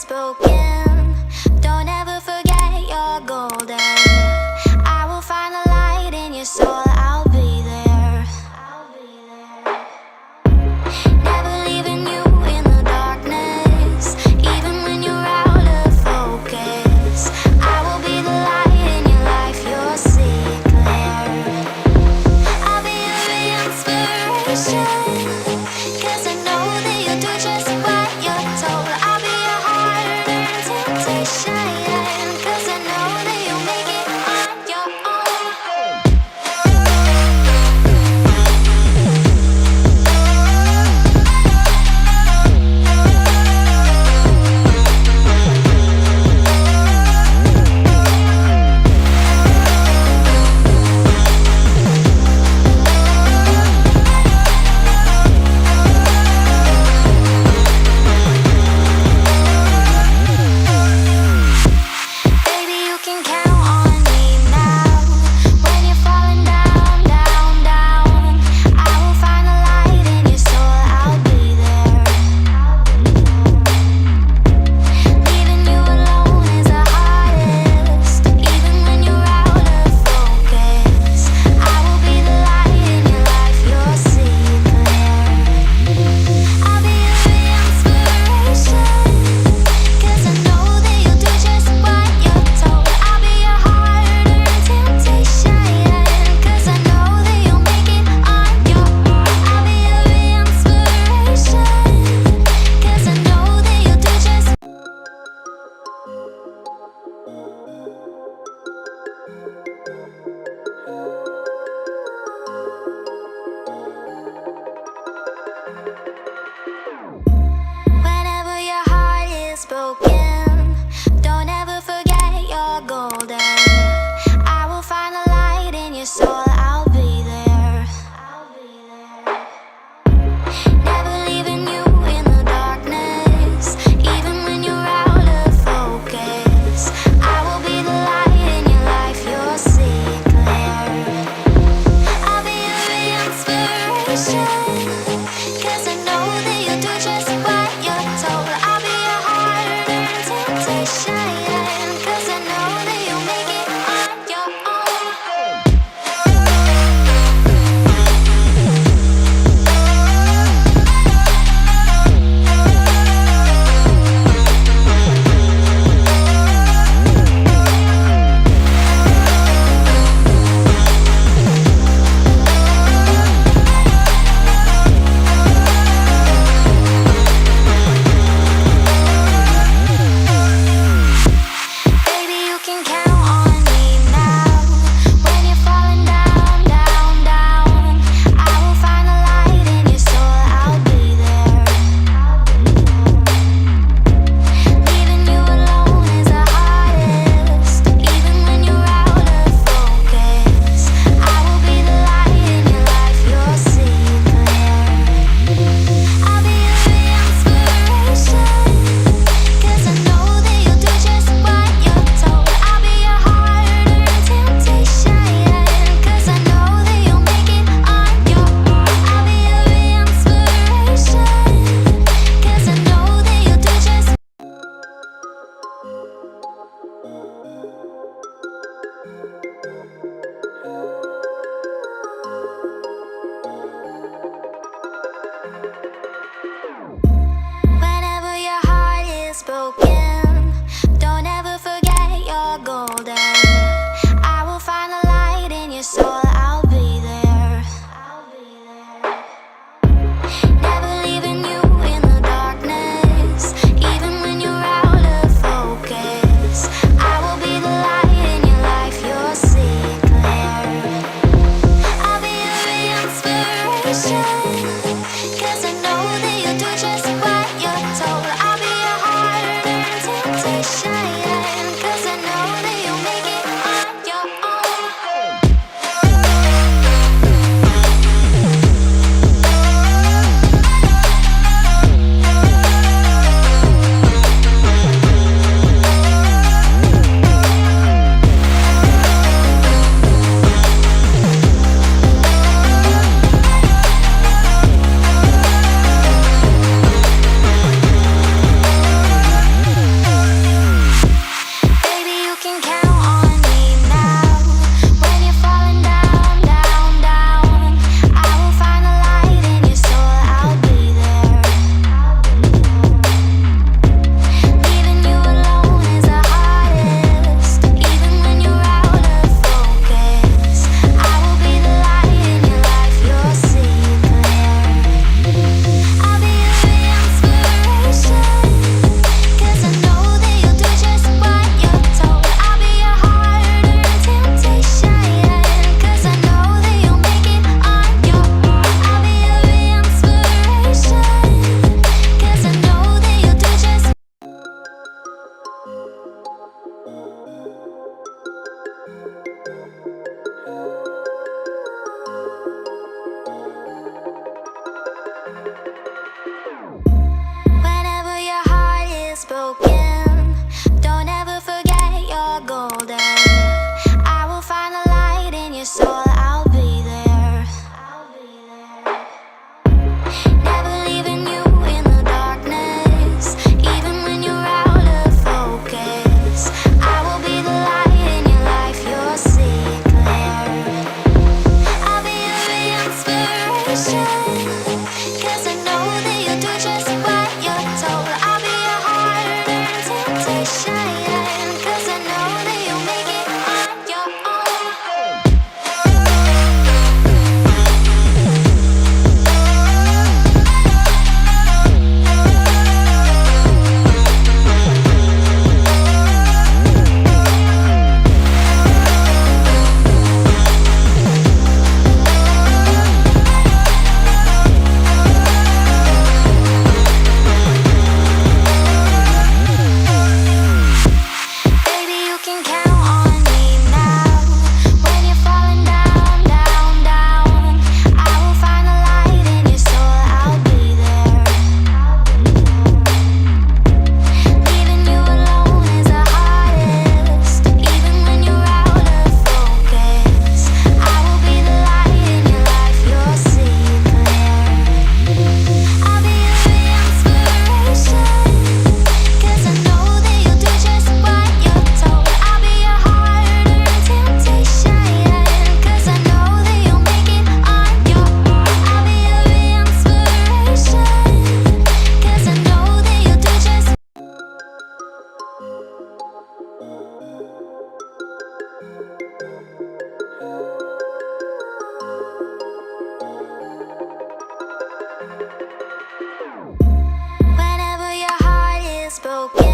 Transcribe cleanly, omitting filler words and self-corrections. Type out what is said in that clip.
spoken. Don't ever forget you're golden. I will find the light in your soul. I'll be there. Never leaving you in the darkness, even when you're out of focus. I will be the light in your life. You'll see it clear. I'll be your inspiration, 'cause I know that you'll do just what you're told. I'll be your heart-earned temptation, 'cause I know that you'll make it on your own. Baby, you can count on me now. When you're falling down, down, down, I will find the light in your soul. I'll be there. Leaving you alone is the hardest, even when you're out of focus. I will be the light in your life. You'll see it clear. I'll be your inspiration, 'cause I know that you'll do just what you're told. I'll be your heart-earned temptation, 'cause I know that you'll make it on your own. I'll be your inspiration, 'cause I know that you'll do just. Whenever your heart is broken, don't ever forget you're golden. I will find the light in your soul. I'll be there. Never leaving you in the darkness, even when you're out of focus. I will be the light in your life. You'll see it clear. I'll be your inspiration, 'cause I know that you'll do just what you're told. I'll be your heart-earned temptation, 'cause I know that you'll make it on your own. Baby, you can count on me now. When you're falling down, down, down, I will find the light in your soul. I'll be there. Leaving you alone is the hardest, even when you're out of focus. I will be the light in your life. You'll see it clear. I'll be your inspiration, 'cause I know that you'll do just what you're told. I'll be your heart-earned temptation, 'cause I know that you'll make it on your own. I'll be your inspiration, 'cause I know that you'll do just. Whenever your heart is broken, don't ever forget you're golden. I will find the light in your soul. I'll be there. Never leaving you in the darkness, even when you're out of focus. I will be the light in your life. You'll see it clear. I'll be your inspiration, 'cause I know that you'll do just what you're told. I'll be your heart-earned temptation, 'cause I know that you'll make it on your own. broken, don't ever forget you're golden. I will find the light in your soul, I'll be there. Never leaving you in the darkness, even when you're out of focus. I will be the light in your life, you'll see it clear. I'll be your inspiration, 'cause I know that you'll do just what you're told. I'll be your hard-earned temptation, 'cause I know that you'll make it on your own. Baby, you can count on me now. When you're falling down, down, down, I will find the light in your soul, I'll be there. Leaving you alone is the hardest, even when you're out of focus. I will be the light in your life, you'll see it clear. I'll be your inspiration, 'cause I know that you'll do just what you're told. I'll be your hard-earned temptation, 'cause I know that you'll make it on your own. I'll be your inspiration, 'cause I know that you'll do just. Whenever your heart is broken,